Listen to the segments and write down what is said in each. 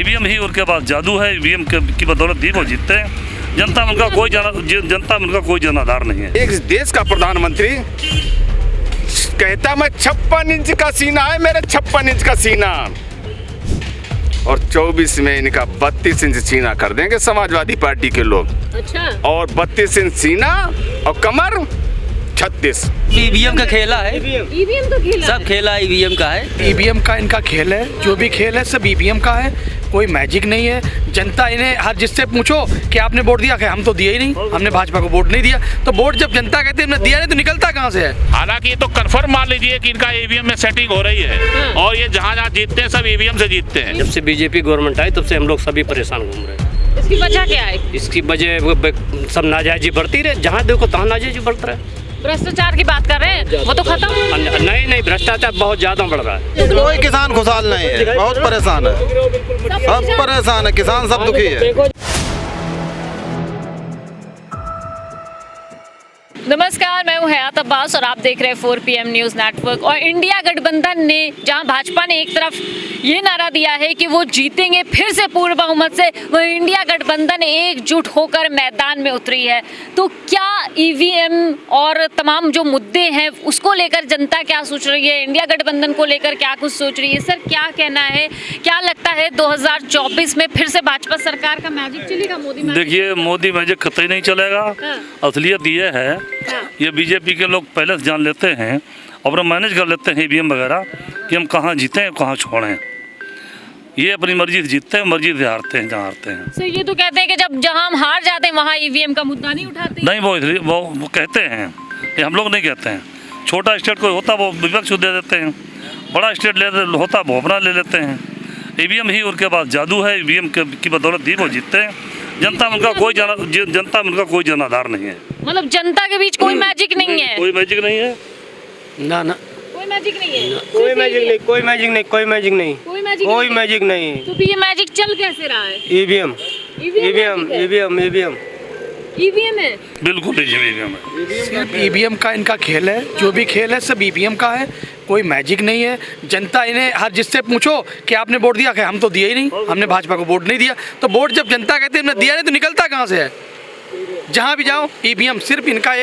EVM ही उनके पास जादू है, ईवीएम की बदौलत ही वो जीतते हैं। जनता में उनका कोई जनाधार नहीं है। एक देश का प्रधानमंत्री कहता मैं 56 इंच का सीना है, मेरे 56 इंच का सीना, और 24 में इनका 32 इंच सीना कर देंगे समाजवादी पार्टी के लोग। अच्छा। और 32 इंच सीना और कमर 36। ईवीएम का खेला है, ईवीएम तो खेला सब खेला ईवीएम का है। ईवीएम का इनका खेल है, जो भी खेल है सब ईवीएम का है, कोई मैजिक नहीं है। जनता इन्हें हर जिससे पूछो कि आपने वोट दिया, हम तो दिया ही नहीं, हमने भाजपा को वोट नहीं दिया। तो वोट जब जनता कहती है हमने दिया नहीं तो निकलता कहाँ से है। हालांकि ये तो कन्फर्म मान लीजिए कि इनका ईवीएम में सेटिंग हो रही है और ये जहाँ जहाँ जीतते हैं सब ईवीएम से जीतते हैं। जब से बीजेपी गवर्नमेंट आई तब से हम लोग सभी परेशान घूम रहे हैं। इसकी वजह क्या है? इसकी वजह सब नाजायजी बढ़ती रहे, जहाँ देखो तहाँ नाजायजी बढ़ता रहे। भ्रष्टाचार की बात कर रहे हैं, वो तो खत्म। नहीं, भ्रष्टाचार बहुत ज्यादा बढ़ रहा है। कोई किसान खुशहाल नहीं है, बहुत परेशान है, सब परेशान है, किसान सब दुखी है। नमस्कार, मैं हूं हयात अब्बास और आप देख रहे हैं 4 PM न्यूज़ नेटवर्क। और इंडिया गठबंधन ने, जहां भाजपा ने एक तरफ ये नारा दिया है कि वो जीतेंगे फिर से पूर्ण बहुमत से, वह इंडिया गठबंधन एकजुट होकर मैदान में उतरी है। तो क्या ईवीएम और तमाम जो मुद्दे हैं उसको लेकर जनता क्या सोच रही है, इंडिया गठबंधन को लेकर क्या कुछ सोच रही है? सर, क्या कहना है, क्या लगता है 2024 में फिर से भाजपा सरकार का मैजिक चलेगा? मोदी मैजिक? देखिए, मोदी मैजिक कतई नहीं चलेगा। असलियत ये है, ये बीजेपी के लोग पहले से जान लेते हैं और मैनेज कर लेते हैं ईवीएम वगैरह कि हम कहाँ जीतें कहाँ छोड़ें। ये अपनी मर्जी से जीतते हैं, मर्जी से हारते हैं जहाँ हारते हैं। सर, ये तो कहते हैं कि जहाँ हम हार जाते हैं वहाँ ईवीएम का मुद्दा नहीं उठाते। नहीं, वो कहते हैं, ये हम लोग नहीं कहते हैं। छोटा स्टेट कोई होता वो विपक्ष दे देते हैं, बड़ा स्टेट होता वो अपना ले लेते हैं। ईवीएम ही उनके पास जादू है, ईवीएम की बदौलत ही वो जीतते हैं। जनता में उनका कोई जनाधार नहीं है। मतलब जनता के बीच कोई मैजिक नहीं है? कोई मैजिक नहीं है ना, कोई मैजिक नहीं है? कोई मैजिक नहीं, कोई मैजिक नहीं, कोई मैजिक नहीं, कोई मैजिक कोई नहीं? मैजिक नहीं। तो फिर ये मैजिक चल कैसे रहा है? ईवीएम ईवीएम है, बिल्कुल ईवीएम है। सिर्फ ईवीएम का इनका खेल है, जो भी खेल है सब ईवीएम का है, कोई मैजिक नहीं है। जनता इन्हें हर जिससे पूछो कि आपने वोट दिया, हम तो दिया ही नहीं, हमने भाजपा को वोट नहीं दिया। तो वोट जब जनता कहती है हमने दिया नहीं तो निकलता कहाँ से है। जहाँ भी जाओ ईवीएम, सिर्फ इनका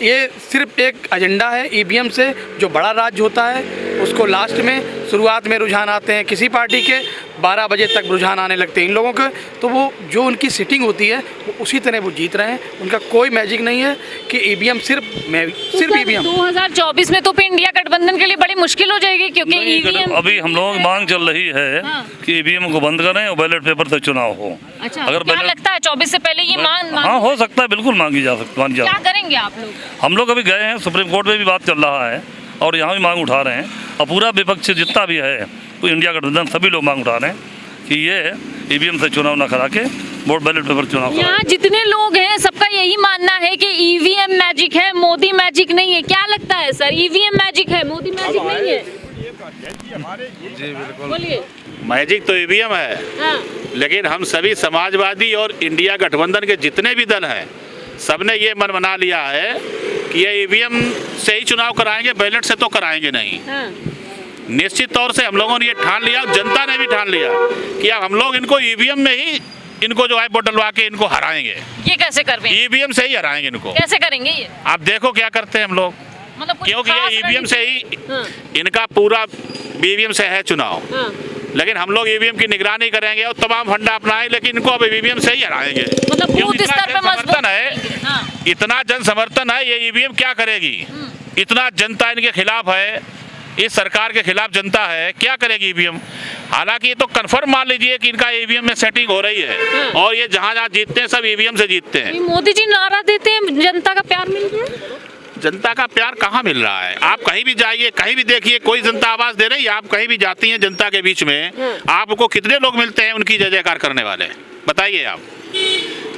ये सिर्फ एक एजेंडा है। ईवीएम से जो बड़ा राज्य होता है उसको लास्ट में, शुरुआत में रुझान आते हैं किसी पार्टी के, 12 बजे तक रुझान आने लगते हैं इन लोगों के। तो वो जो उनकी सीटिंग होती है वो उसी तरह वो जीत रहे हैं। उनका कोई मैजिक नहीं है कि ईवीएम सिर्फ ईवीएम। 2024 में तो फिर इंडिया गठबंधन के लिए बड़ी मुश्किल हो जाएगी, क्योंकि ईवीएम अभी हम लोगों की मांग चल रही है कि ईवीएम को बंद करें और बैलेट पेपर से चुनाव हो। अच्छा, अगर क्या लगता है 24 से पहले ये मांग? हाँ, हो सकता है, बिल्कुल मांगी जा सकती है। क्या करेंगे आप लोग? हम लोग अभी गए हैं, सुप्रीम कोर्ट में भी बात चल रहा है और यहाँ भी मांग उठा रहे हैं। और पूरा विपक्ष जितना भी है तो इंडिया गठबंधन सभी लोग मांग उठा रहे हैं कि ये ईवीएम से चुनाव ना करा के वोट बैलेट पेपर चुनाव। यहाँ जितने लोग हैं सबका यही मानना है कि ईवीएम मैजिक है, मोदी मैजिक नहीं है। क्या लगता है सर, ईवीएम मैजिक है, मोदी मैजिक नहीं है? जी बिल्कुल, बोलिए। मैजिक तो ईवीएम है। हाँ। लेकिन हम सभी समाजवादी और इंडिया गठबंधन के जितने भी दल हैं सबने ये मन बना लिया है कि ये ईवीएम से ही चुनाव कराएंगे, बैलेट से तो कराएंगे नहीं। हाँ। निश्चित तौर से हम लोगों ने ये ठान लिया, जनता ने भी ठान लिया कि अब हम लोग इनको ईवीएम में ही इनको जो है वोट डलवा के इनको हराएंगे। ये कैसे करेंगे? ईवीएम से ही हराएंगे इनको। कैसे करेंगे ये? आप देखो क्या करते हैं हम लोग, मतलब क्योंकि ये ईवीएम से ही हाँ। इनका पूरा ईवीएम से है चुनाव। हाँ। लेकिन हम लोग ईवीएम की निगरानी करेंगे और तमाम फंडा अपनाएं, लेकिन इनको अब ईवीएम से ही हराएंगे। मतलब बूथ स्तर पे मजबूत है। हाँ। इतना जन समर्थन है, ये ईवीएम क्या करेगी? इतना जनता इनके खिलाफ है, इस सरकार के खिलाफ जनता है, क्या करेगी ईवीएम? हालांकि ये तो कन्फर्म मान लीजिए कि इनका ईवीएम में सेटिंग हो रही है और ये जहाँ जहाँ जीतते हैं सब ईवीएम से जीतते हैं। मोदी जी नारा देते हैं, जनता का प्यार मिल गया। जनता का प्यार कहाँ मिल रहा है? आप कहीं भी जाइए, कहीं भी देखिए, कोई जनता आवाज दे रही है? आप कहीं भी जाती हैं जनता के बीच में, आपको कितने लोग मिलते हैं उनकी जय जयकार करने वाले? बताइए आप।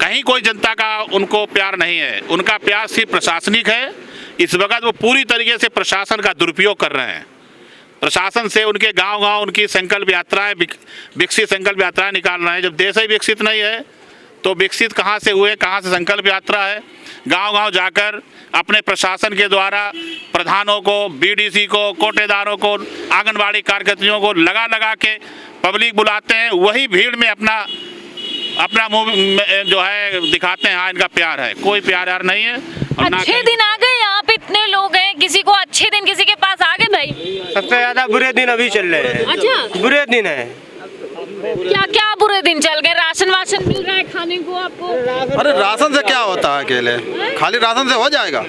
कहीं कोई जनता का उनको प्यार नहीं है। उनका प्यार सिर्फ प्रशासनिक है। इस वक्त वो पूरी तरीके से प्रशासन का दुरुपयोग कर रहे हैं। प्रशासन से उनके गांव-गांव उनकी संकल्प यात्राएं, विकसित संकल्प यात्राएं निकाल रहे हैं। जब देश ही विकसित नहीं है तो विकसित कहाँ से हुए, कहाँ से संकल्प यात्रा है? गांव-गांव जाकर अपने प्रशासन के द्वारा प्रधानों को, बीडीसी को, कोटेदारों को, आंगनबाड़ी कार्यकर्तियों को लगा के पब्लिक बुलाते हैं, वही भीड़ में अपना मुंह जो है दिखाते हैं। हाँ, इनका प्यार है, कोई प्यार यार नहीं है। अच्छे दिन आ गए, यहाँ पे इतने लोग हैं, किसी को अच्छे दिन किसी के पास आ गए भाई? सबसे ज्यादा बुरे दिन अभी चल रहे हैं। अच्छा, बुरे दिन है। क्या क्या बुरे दिन चल गए? राशन वाशन मिल रहा है खाने को आपको? अरे राशन से क्या होता है अकेले? खाली राशन से हो जाएगा?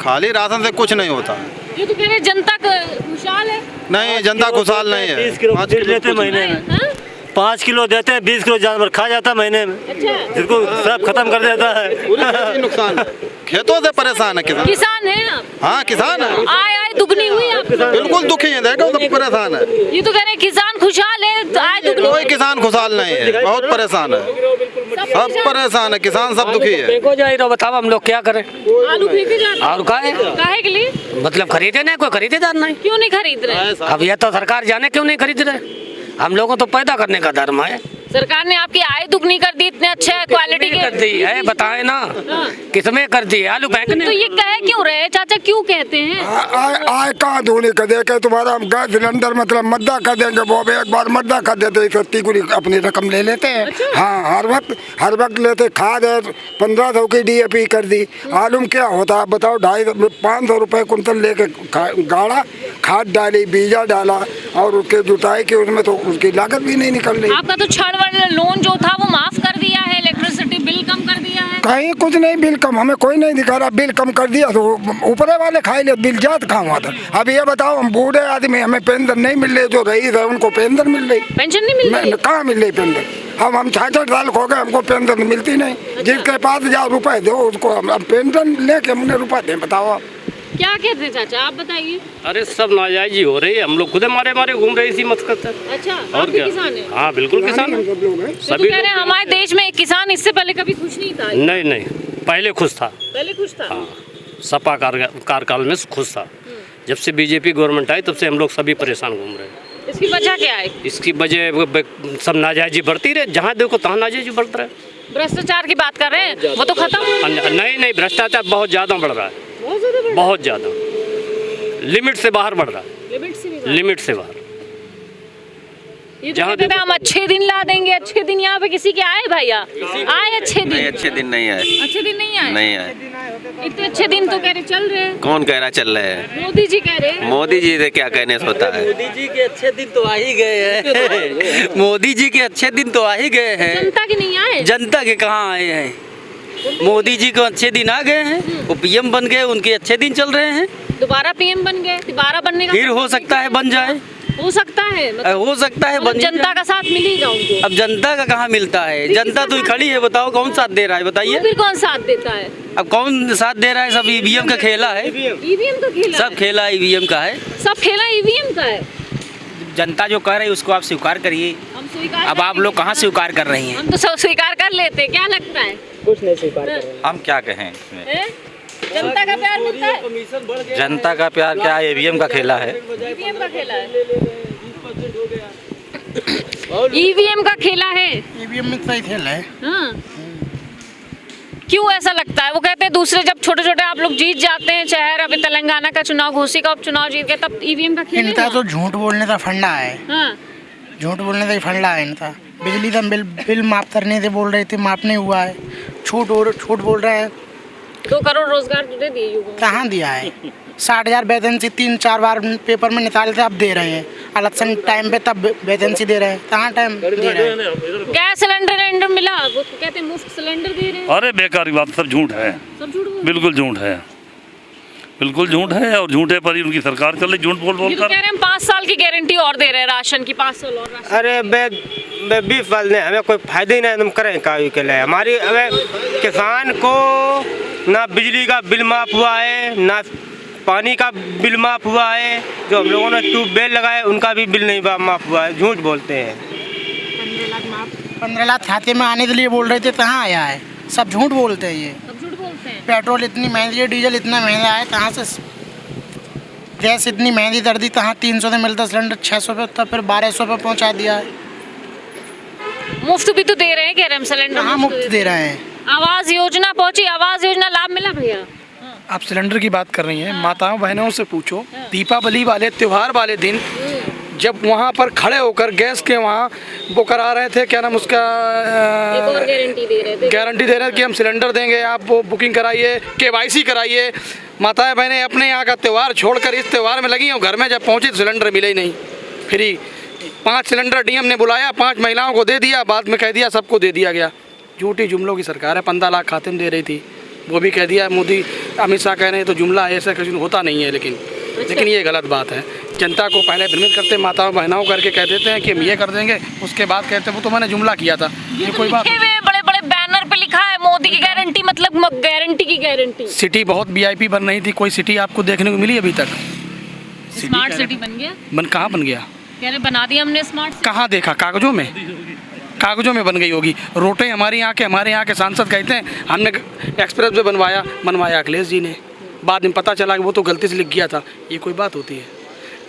खाली राशन से कुछ नहीं होता है। ये तो कह रहे जनता खुशहाल है। नहीं, जनता खुशहाल नहीं है। 5 किलो लेते महीने में, हाँ? 5 किलो देते हैं, 20 किलो जानवर खा जाता है महीने में। अच्छा, जिसको सब खत्म कर देता है। नुकसान, खेतों से परेशान है किसान। किसान है आप? हाँ, किसान है, आय दुगनी हुई आप? बिल्कुल दुखी है, देखो सब परेशान है। ये तो कह रहे किसान खुशहाल है, तो आय दुगनी। कोई किसान खुशहाल नहीं है, बहुत परेशान है, सब परेशान है, किसान सब दुखी है। फेंको जा रहा, बताओ हम लोग क्या करें? आलू फेंके जा रहे हैं। और काहे के लिए? मतलब खरीदे नहीं, कोई खरीदेदार नहीं। क्यों नहीं खरीद रहे? अब ये तो सरकार जाने क्यों नहीं खरीद रहे। हम लोगों तो पैदा करने का धर्म है। सरकार ने आपकी आय दुगनी कर दी, इतने अच्छे क्वालिटी के कर दी है, बताए ना किसमें कर दी है? आलू फेंकने। तो ये कह क्यों रहे चाचा, क्यों कहते हैं? आय कहाँ धोने कर दे के तुम्हारा गैस सिलेंडर मतलब मद्दा कर देंगे, वो भी एक बार मद्दा कर देते, सस्ती पूरी अपनी रकम ले लेते हैं। हाँ, हर वक्त लेते। खाद 1500 की DAP कर दी। आलू में क्या होता है बताओ? 500 रुपये कुंतल लेके गाड़ा, खाद डाली, बीजा डाला और उसके जुताई की, उसमें तो उसकी लागत भी नहीं निकल रही। आपका तो छड़ लोन जो था वो माफ कर दिया है, इलेक्ट्रिसिटी बिल कम कर दिया है। कहीं कुछ नहीं, बिल कम हमें कोई नहीं दिखा रहा। बिल कम कर दिया तो ऊपरे वाले खाई ले, बिल जात कहाँ हुआ था? अब ये बताओ, हम बूढ़े आदमी, हमें पेंशन नहीं मिल रही, जो रईस है उनको पेंशन मिल रही। पेंशन नहीं मिल रही? कहाँ मिल रही पेंशन? हम 66 साल हो गए, हमको पेंशन मिलती नहीं। जिसके पास 1000 रुपए दो उसको हम पेंशन लेके हमने रुपए दें, बताओ आप क्या कहते हैं चाचा, आप बताइए। अरे सब नाजायजी हो रही है, हम लोग खुद मारे घूम रहे इसी मस्कत से। अच्छा, और आप भी क्या? किसान है? हाँ, बिल्कुल किसान है। तो सभी कह रहे हैं हमारे देश में एक किसान इससे पहले कभी खुश नहीं था। नहीं, पहले खुश था। पहले खुश था? हाँ, सपा कार्यकाल में खुश था। जब से बीजेपी गवर्नमेंट आई तब से हम लोग सभी परेशान घूम रहे हैं। इसकी वजह क्या है? इसकी वजह सब नाजायजी बढ़ती रहे, जहाँ देखो तहाँ नाजायजी बढ़ता रहे। भ्रष्टाचार की बात कर रहे हैं, वो तो खत्म। नहीं, भ्रष्टाचार बहुत ज़्यादा बढ़ रहा है, बहुत ज़्यादा, लिमिट से बाहर बढ़ रहा है, लिमिट से बाहर। ये तो कहते थे हम अच्छे दिन ला देंगे, अच्छे दिन यहाँ पे किसी के आए भैया? आए अच्छे दिन? अच्छे दिन नहीं आए। अच्छे दिन नहीं आए? नहीं आए। इतने अच्छे दिन तो कह रहे चल रहे हैं। कौन कह रहा चल रहे हैं? मोदी जी कह रहे हैं। मोदी जी से क्या कहने से होता है? मोदी जी के अच्छे दिन तो आ ही गए हैं। मोदी जी के अच्छे दिन तो आ ही गए हैं। जनता के नहीं आए? जनता के कहाँ आए हैं? मोदी जी को अच्छे दिन आ गए हैं, वो PM बन गए, उनके अच्छे दिन चल रहे हैं। दोबारा PM बन गए, दोबारा बनने का फिर हो सकता है बन जाए, हो सकता है, हो सकता है बन जनता का साथ मिलेगा उनको। अब जनता का कहाँ मिलता है? जनता तो खड़ी है, बताओ कौन साथ दे रहा है? बताइए फिर कौन साथ देता है? अब कौन साथ दे रहा है? सब EVM का खेला है, EVM का खेला सब खेला EVM का है, सब खेला EVM का है। जनता जो कह रही है उसको आप स्वीकार करिए। हम स्वीकार अब आप लोग कहाँ स्वीकार कर रही हैं? हम तो सब स्वीकार कर लेते, क्या लगता है? कुछ नहीं स्वीकार कर रहे हैं। हम क्या कहें इसमें? जनता का प्यार मिलता है? जनता का प्यार क्या, EVM का खेला है। EVM का खेला है, EVM का खेला है। EVM में सही खेल है। हाँ, क्यों ऐसा लगता है? वो कहते हैं दूसरे जब छोटे छोटे आप लोग जीत जाते हैं शहर, अभी तेलंगाना का चुनाव, घोसी का उपचुनाव जीत गए, तब EVM का खेल इनका तो झूठ बोलने का फंडा है। हाँ, झूठ बोलने का ही फंडा है इनका। बिजली का बिल माफ करने से बोल रहे थे, माफ नहीं हुआ है। छूट बोल रहे हैं। 2 करोड़ रोजगार तो दे दिए युवाओं को। कहाँ दिया है? 60,000 वैकेंसी 3-4 बार पेपर में निकाले थे, अब दे रहे हैं। इलेक्शन टाइम पे तब वैकेंसी दे रहे हैं, कहाँ टाइम दे रहे हैं? गैस सिलेंडर मिला, वो कहते हैं मुफ्त सिलेंडर दे रहे हैं। अरे बेकार की बात, सब झूठ है, सब झूठ बोल बिल्कुल झूठ है, बिल्कुल झूठ है। और झूठे पर ही उनकी सरकार चल रही, झूठ बोल ये तो कर। कह रहे हैं हम 5 साल की गारंटी और दे रहे हैं राशन की, 5 साल और राशन। अरे बे 20 साल ने हमें कोई फायदा ही नहीं, तुम करें कायु के लिए? हमारी हमें किसान को ना बिजली का बिल माफ हुआ है, ना पानी का बिल माफ हुआ है। जो हम लोगों ने ट्यूबवेल लगाए उनका भी बिल नहीं माफ हुआ है। झूठ बोलते हैं। 15 लाख खाते में आने के लिए बोल रहे थे, कहाँ आया है? सब झूठ बोलते हैं ये। सब झूठ बोलते हैं। पेट्रोल इतनी महंगी है, डीजल इतना महंगा है, कहाँ से? गैस इतनी महंगी कर दी, कहाँ 300 से मिलता सिलेंडर 600 पे, तब फिर 1200 पे पहुँचा दिया है। मुफ्त भी तो दे रहे हैं, कह रहे हैं हम सिलेंडर कहाँ मुफ्त दे रहे हैं? आवास योजना पहुंची, आवास योजना लाभ मिला भैया? आप सिलेंडर की बात कर रही हैं, माताओं बहनों से पूछो, दीपावली वाले त्यौहार वाले दिन जब वहाँ पर खड़े होकर गैस के वहाँ वो करा रहे थे, क्या नाम उसका, एक और गारंटी दे रहे थे, गारंटी दे रहे थे कि हम सिलेंडर देंगे, आप वो बुकिंग कराइए, KYC कराइए। माताएं बहनें अपने यहाँ का त्यौहार छोड़कर इस त्यौहार में लगी और घर में जब पहुँची तो सिलेंडर मिले ही नहीं, फ्री। 5 सिलेंडर DM ने बुलाया, 5 महिलाओं को दे दिया, बाद में कह दिया सबको दे दिया गया। झूठी जुमलों की सरकार है। 15 लाख खाते में दे रही थी, वो भी कह दिया मोदी, अमित शाह कह रहे हैं तो जुमला ऐसा कुछ होता नहीं है, लेकिन ये गलत बात है। जनता को पहले भ्रमित करते, माताओं बहनाओं करके कह देते हैं कि हम ये कर देंगे, उसके बाद कहते हैं वो तो मैंने जुमला किया था। ये कोई बात नहीं। बड़े बड़े बैनर पे लिखा है मोदी की गारंटी, मतलब गारंटी की गारंटी। सिटी बहुत VIP बन रही थी, कोई सिटी आपको देखने को मिली अभी तक? स्मार्ट सिटी बन गया? कहाँ बन गया? कह रहे बना दिया हमने स्मार्ट। कहाँ देखा? कागजों में? कागजों में बन गई होगी। रोटें हमारे यहाँ के सांसद कहते हैं हमने एक्सप्रेस वे बनवाया अखिलेश जी ने, बाद में पता चला कि वो तो गलती से लिख गया था। ये कोई बात होती है?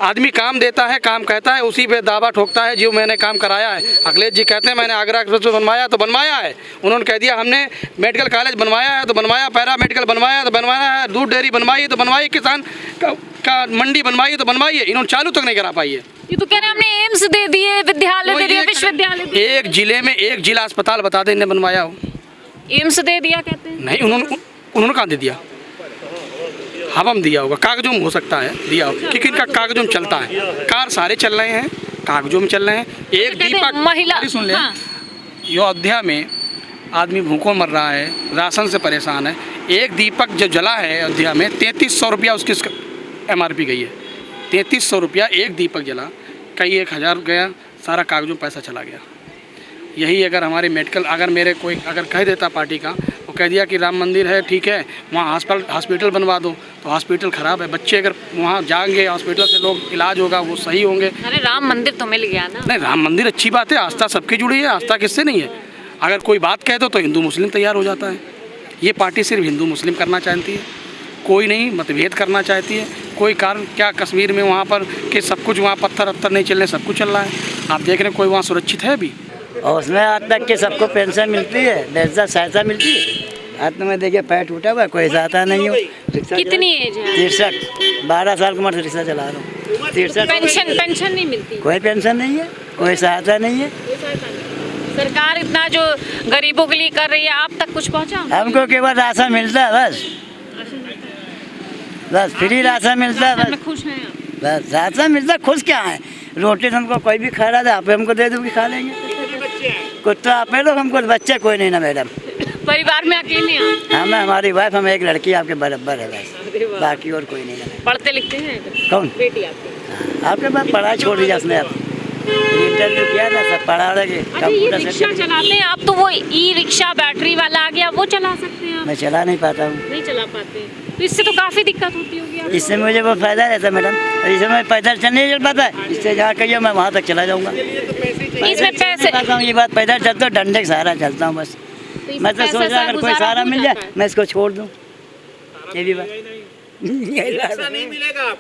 आदमी काम देता है, काम कहता है, उसी पे दावा ठोकता है जो मैंने काम कराया है। अखिलेश जी कहते हैं मैंने आगरा एक्सप्रेस वे बनवाया तो बनवाया है, उन्होंने कह दिया हमने मेडिकल कॉलेज बनवाया है तो बनवाया, पैरा मेडिकल बनवाया तो बनवाया है, दूध डेयरी बनवाई तो बनवाई, किसान का मंडी बनवाई तो बनवाई है, इन्होंने चालू तक नहीं करा पाई है। ये तो कह रहे हैं हमने एम्स दे दिए, विद्यालय दे दिए, विश्वविद्यालय दे दिए। एक जिले में एक जिला अस्पताल बता दें इन्हें बनवाया हो? एम्स दे दिया कहते हैं। नहीं, उन्होंने कहाँ दे दिया? हम दिया होगा, कागजों में हो सकता है दिया हो, क्योंकि इनका कागजों में चलता है। कार सारे चल रहे हैं, कागजों में चल रहे हैं। एक दीपक महिला सुन ले, यो अयोध्या में आदमी भूखों मर रहा है, राशन से परेशान है। एक दीपक जो जला है अयोध्या में 3300 रुपया उसकी MRP गई है। 3300 रुपया एक दीपक जला, कई 1000 गया, सारा कागजों में पैसा चला गया। यही अगर हमारे मेडिकल, अगर मेरे कोई अगर कह देता पार्टी का, वो कह दिया कि राम मंदिर है ठीक है, वहाँ हॉस्पिटल बनवा दो, तो हॉस्पिटल ख़राब है, बच्चे अगर वहाँ जाएंगे हॉस्पिटल से लोग इलाज होगा वो सही होंगे। अरे राम मंदिर तो मिल गया ना। नहीं, राम मंदिर अच्छी बात है, आस्था सबकी जुड़ी है, आस्था किससे नहीं है। अगर कोई बात कह दो तो हिंदू मुस्लिम तैयार हो जाता है। ये पार्टी सिर्फ हिंदू मुस्लिम करना चाहती है, कोई नहीं मतभेद करना चाहती है। कोई कारण क्या कश्मीर में वहाँ पर कि सब कुछ वहाँ पत्थर नहीं चल रहे, सब कुछ चल रहा है। आप देख रहे हैं कोई वहाँ सुरक्षित है अभी? और उसमें आज तक के सबको पेंशन मिलती है, पैसा सहायता मिलती है। हाथ में देखिए पैर टूटा हुआ, कोई सहायता नहीं हो। कितनी एज है? 63, 12 साल की उम्र से रिक्शा चला रहा हूँ। 63। पेंशन नहीं मिलती? कोई पेंशन नहीं है, कोई सहायता नहीं है। सरकार इतना जो गरीबों के लिए कर रही है, आप तक कुछ पहुँचा? हमको केवल राशन मिलता है, बस फ्री राशन मिलता है, बस खुश हैं आप? बस राशन मिलता है, खुश क्या है? रोटी हमको कोई भी खा रहा था, आप हमको दे दो कि खा लेंगे। कुत्ता आप लोग, हमको बच्चे कोई नहीं ना मैडम। परिवार में अकेले हैं? हम, हमारी वाइफ, हम एक लड़की आपके बराबर है, बस बाकी और कोई नहीं है। पढ़ते लिखते हैं? कौन? बेटी आपकी। आपके पास पढ़ाई छोड़ दिया उसने, आप इंटरव्यू किया ना, सब पढ़ा रहे। अच्छा, ये रिक्शा चलाते हैं आप, तो वो E-रिक्शा बैटरी वाला आ गया, वो चला सकते हैं आप? मैं चला नहीं पाता हूँ। नहीं चला पाते, तो इससे तो काफ़ी दिक्कत होती होगी आपको। इससे मुझे बहुत फायदा रहता है मैडम, इससे मैं पैदल चल नहीं चल पाता है, इससे जहाँ कहिए मैं वहाँ तक चला जाऊँगा। इसमें पैसे, ये बात पैदल चलता हूँ, डंडे के सहारा चलता हूँ बस। मैं तो सोच रहा अगर कोई सहारा मिल जाए मैं इसको छोड़ दूँ, ये भी बात नहीं मिलेगा।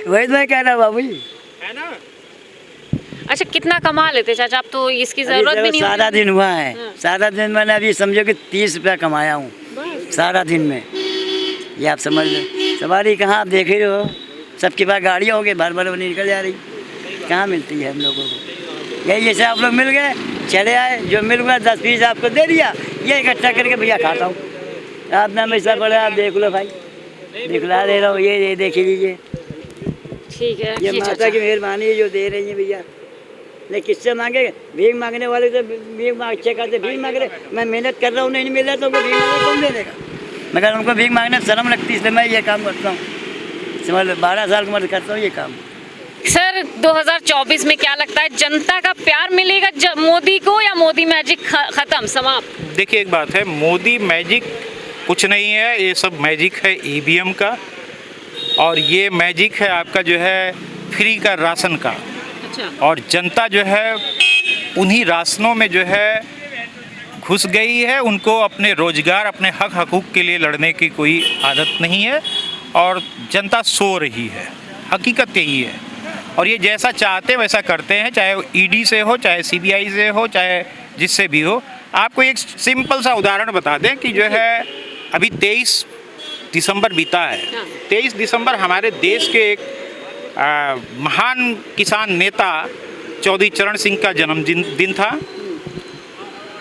वही तो मैं कह रहा हूँ बाबू जी। अच्छा, कितना कमा लेते चाचा आप? तो इसकी जरूरत भी नहीं। सारा दिन हुआ है, सारा दिन मैंने अभी समझो कि 30 रुपया कमाया हूँ सारा दिन में, ये आप समझ लो। सवारी कहाँ, आप देख ही रहे हो, सबके पास गाड़ियाँ हो गई, भर भर निकल जा रही, कहाँ मिलती है हम लोगों को। यही जैसे आप लोग मिल गए, चले आए, जो मिल गया 10 पीस आपको दे दिया, ये इकट्ठा करके भैया खाता हूँ। आप ना पैसा पड़े, आप देख लो भाई, दिखला दे रहा हूँ, ये देख लीजिए। ठीक है, ये माता की मेहरबानी है जो दे रही है भैया। नहीं किससे मांगे? भीख मांगने वाले तो भीख मांग अच्छे करते भीख मांग रहे। मैं मेहनत कर रहा हूँ, नहीं मिल रहा तो भीख मांगे कौन दे देगा? मगर उनको भीख मांगने में शर्म लगती है, इसलिए मैं ये काम करता हूँ। समझ लो 12 साल की उम्र करता हूँ ये काम। सर 2024 में क्या लगता है, जनता का प्यार मिलेगा मोदी को, या मोदी मैजिक खत्म समाप्त? देखिए एक बात है, मोदी मैजिक कुछ नहीं है, ये सब मैजिक है EVM का, और ये मैजिक है आपका जो है फ्री का राशन का। अच्छा। और जनता जो है उन्हीं राशनों में जो है घुस गई है, उनको अपने रोजगार, अपने हक हकूक़ के लिए लड़ने की कोई आदत नहीं है, और जनता सो रही है, हकीकत यही है। और ये जैसा चाहते वैसा करते हैं, चाहे वो ED से हो, चाहे CBI से हो, चाहे जिससे भी हो, आपको एक सिंपल सा उदाहरण बता दें कि जो है अभी 23 दिसंबर बीता है। 23 दिसंबर हमारे देश के एक महान किसान नेता चौधरी चरण सिंह का जन्मदिन था।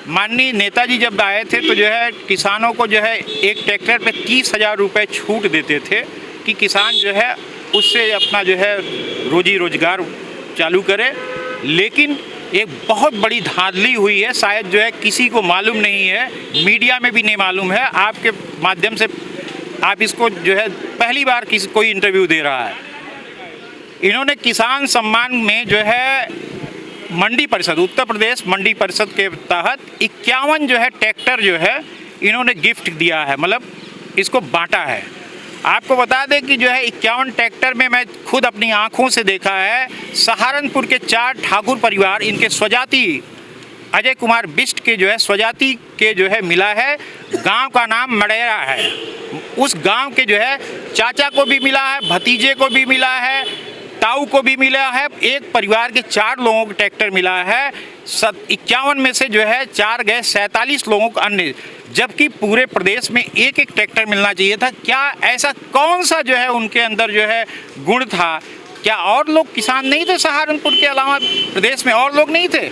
माननीय नेताजी जब आए थे तो जो है किसानों को जो है एक ट्रैक्टर पे 30,000 रुपये छूट देते थे कि किसान जो है उससे अपना जो है रोजी रोजगार चालू करे। लेकिन एक बहुत बड़ी धांधली हुई है, शायद जो है किसी को मालूम नहीं है, मीडिया में भी नहीं मालूम है। आपके माध्यम से आप इसको जो है पहली बार कोई इंटरव्यू दे रहा है। इन्होंने किसान सम्मान में जो है मंडी परिषद, उत्तर प्रदेश मंडी परिषद के तहत 51 जो है ट्रैक्टर जो है इन्होंने गिफ्ट दिया है, मतलब इसको बांटा है। आपको बता दें कि जो है 51 ट्रैक्टर में मैं खुद अपनी आंखों से देखा है। सहारनपुर के 4 ठाकुर परिवार, इनके स्वजाति अजय कुमार बिष्ट के जो है स्वजाति के जो है मिला है। गांव का नाम मड़ेरा है। उस गांव के जो है चाचा को भी मिला है, भतीजे को भी मिला है, ताऊ को भी मिला है। एक परिवार के 4 लोगों को ट्रैक्टर मिला है। 51 में से जो है 4 गए, 47 लोगों को अन्य, जबकि पूरे प्रदेश में एक एक ट्रैक्टर मिलना चाहिए था। क्या ऐसा कौन सा जो है उनके अंदर जो है गुण था? क्या और लोग किसान नहीं थे? सहारनपुर के अलावा प्रदेश में और लोग नहीं थे?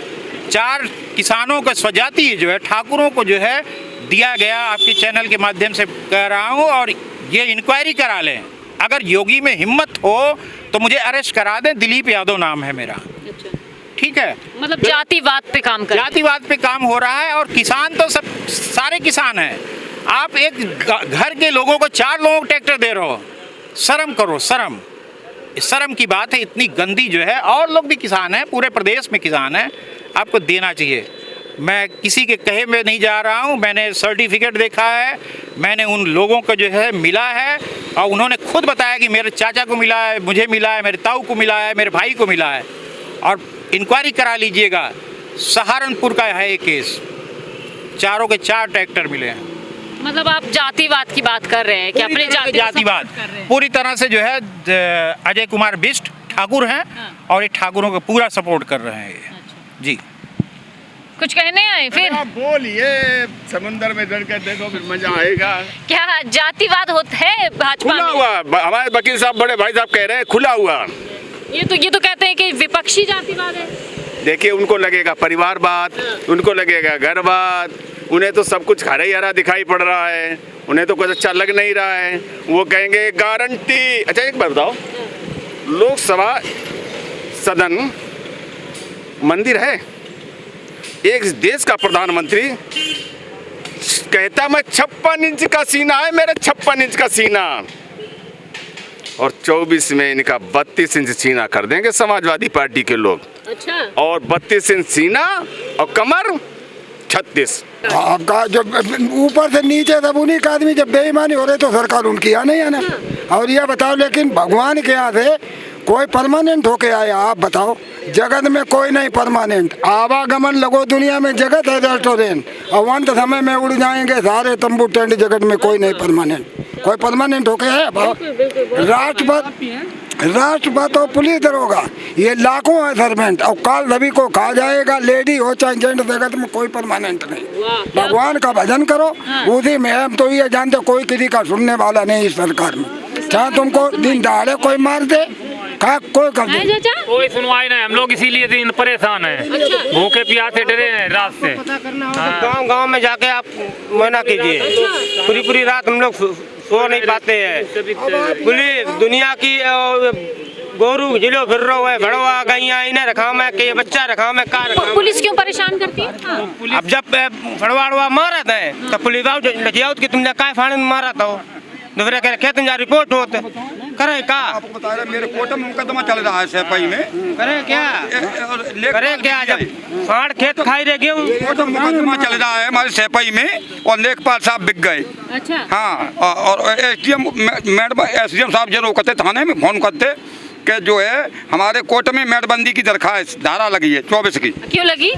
4 किसानों का स्वजाति जो है ठाकुरों को जो है दिया गया। आपके चैनल के माध्यम से कह रहा हूँ, और ये इंक्वायरी करा लें। अगर योगी में हिम्मत हो तो मुझे अरेस्ट करा दें। दिलीप यादव नाम है मेरा। ठीक है, मतलब जातिवाद पे काम कर, जातिवाद पे काम हो रहा है। और किसान तो सब सारे किसान हैं। आप एक घर के लोगों को 4 लोगों को ट्रैक्टर दे रहे हो। शर्म करो, शर्म। शर्म की बात है, इतनी गंदी जो है। और लोग भी किसान हैं, पूरे प्रदेश में किसान हैं, आपको देना चाहिए। मैं किसी के कहे में नहीं जा रहा हूँ। मैंने सर्टिफिकेट देखा है, मैंने उन लोगों को जो है मिला है, और उन्होंने खुद बताया कि मेरे चाचा को मिला है, मुझे मिला है, मेरे ताऊ को मिला है, मेरे भाई को मिला है। और इंक्वायरी करा लीजिएगा। सहारनपुर का है ये केस। 4 के 4 ट्रैक्टर मिले हैं। मतलब आप जातिवाद की बात कर रहे हैं कि अपने जातिवाद पूरी तरह से जो है अजय कुमार बिष्ट ठाकुर हैं। हाँ। और ये ठाकुरों को पूरा सपोर्ट कर रहे हैं ये। जी, कुछ कहने आए फिर? बोलिए, समुंदर में डर कर देखो, फिर मजा आएगा। क्या जातिवाद होता है भाजपा खुला में? हुआ, हमारे वकील साहब, बड़े भाई साहब कह रहे हैं खुला हुआ। ये तो कहते हैं कि विपक्षी जातिवाद है। देखिए, उनको लगेगा परिवारवाद, उनको लगेगा घरवाद, उन्हें तो सब कुछ हरा ही हरा दिखाई पड़ रहा है, उन्हें तो कुछ अच्छा लग नहीं रहा है। वो कहेंगे गारंटी। अच्छा एक बात बताओ, लोकसभा सदन मंदिर है? एक देश का प्रधानमंत्री कहता मैं 56 इंच का सीना है, मेरा 56 इंच का सीना, और 24 में इनका 32 इंच सीना कर देंगे समाजवादी पार्टी के लोग। अच्छा। और 32 इंच सीना और कमर 36। आपका जब ऊपर से नीचे तब उन्हीं का आदमी जब बेईमानी हो रही तो सरकार उनकी आना ही आना। और ये बताओ, लेकिन भगवान के यहाँ से कोई परमानेंट होके आया? आप बताओ, जगत में कोई नहीं परमानेंट। आवागमन लगो दुनिया में, जगत है रेस्टोरेंट, और अंत समय में उड़ जाएंगे सारे तंबू टेंट। जगत में कोई नहीं परमानेंट, कोई परमानेंट होके है? राष्ट्रपति और पुलिस दरोगा, ये लाखों है सर्वेंट, और काल सभी को खा जाएगा। लेडी हो चाहे जेंट, जगत में कोई परमानेंट नहीं। भगवान का भजन करो, उसी में हम तो ये जानते, कोई किसी का सुनने वाला नहीं इस सरकार में। चाहे तुमको दिन दहाड़े कोई मार दे, कोई कर दे, कोई सुनवाई नहीं। हम लोग इसीलिए दिन परेशान हैं, भूखे प्यासे डरे हैं रात से। गांव गांव में जाके आप मना कीजिए। पूरी रात हम लोग सो नहीं पाते हैं। पुलिस दुनिया की गोरू जिलो फिर रहा है, भड़वा गैया इन्हें रखा मैं कि बच्चा रखा मैं कार रखा। पुलिस क्यों परेशान करती है? अब जब फड़वाड़वा मारा था तो पुलिस आओ लजियाओ कि तुमने काय फाड़े में मारा था, दूसरे कह रहे तुम जा रिपोर्ट होते करे का? आपको बता रहे मेरे कोर्ट में मुकदमा चल रहा है सेपाई में। करे क्या जब फाड़ खेत खाई रह गेहूं? कोर्ट में मुकदमा चल रहा है हमारे सेपाई में, और लेखपाल साहब बिक गए। अच्छा। हाँ, और एसडीएम साहब जो कहते थाने में फोन करते कि जो है हमारे कोर्ट में मेड़बंदी की दरखास्त धारा लगी है 24 की। क्यों लगी?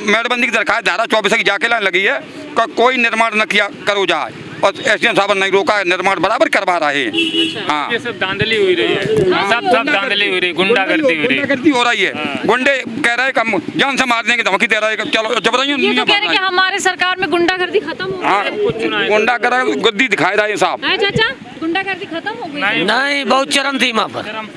मेड़बंदी की दरखास्त धारा 24 की जाके लगी है, कोई निर्माण न किया करो जाए। और SDM साहब ने नहीं रोका है, निर्माण बराबर करवा रहे हैं। हाँ, ये सब धांधली हुई रही है, सब धांधली हुई रही, गुंडागर्दी हुई रही, गुंडागर्दी हो रही है। गुंडे कह रहे हैं कि हम जान से मार देंगे, धमकी दे रहा है कि चलो जबरदस्ती। ये तो कह रहे हैं कि हमारे सरकार में गुंडागर्दी खत्म हो हाँ, गई। गुंडागर्दी दिखाई रहा है साहब। है चाचा, गुंडागर्दी खत्म हो गई? नहीं, बहुत चरम सीमा पर, चरम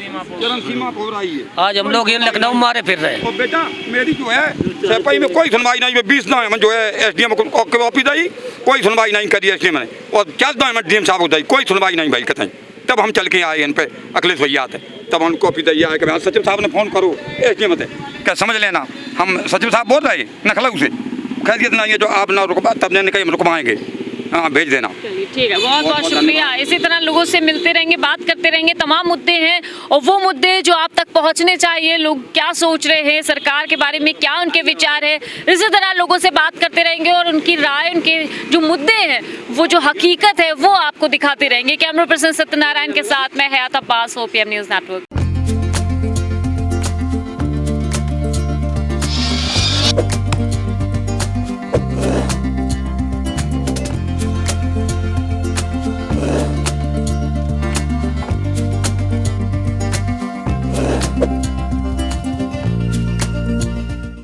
सीमा पर हो रही है। आज हम लोग ये लखनऊ मारे फिर रहे। और बेटा मेरी जो है सफाई में कोई सुनवाई नहीं, 20 नाम जो है SDM को ऑफिस आई, कोई सुनवाई नहीं करी SDM ने, और 4 नाम DM साहब को दी, कोई सुनवाई नहीं भाई कहीं। तब हम चल के आए इन पे अखिलेश भैया थे, तब उनको ऑफिस दिया है कि भाई सचिव साहब ने फ़ोन करो SDM थे, क्या समझ लेना। हम सचिव साहब बोल रहे नखलऊ से, खैरियत नहीं है जो आप ना रुकवा, तब ने कहीं हम रुकवाएंगे, हाँ भेज देना। चलिए ठीक है, बहुत बहुत शुक्रिया। इसी तरह लोगों से मिलते रहेंगे, बात करते रहेंगे। तमाम मुद्दे हैं और वो मुद्दे जो आप तक पहुंचने चाहिए, लोग क्या सोच रहे हैं सरकार के बारे में, क्या उनके विचार है, इसी तरह लोगों से बात करते रहेंगे और उनकी राय, उनके जो मुद्दे हैं, वो जो हकीकत है वो आपको दिखाते रहेंगे। कैमरा पर्सन सत्यनारायण के साथ मैं हयात अब्बास, OPM न्यूज़ नेटवर्क।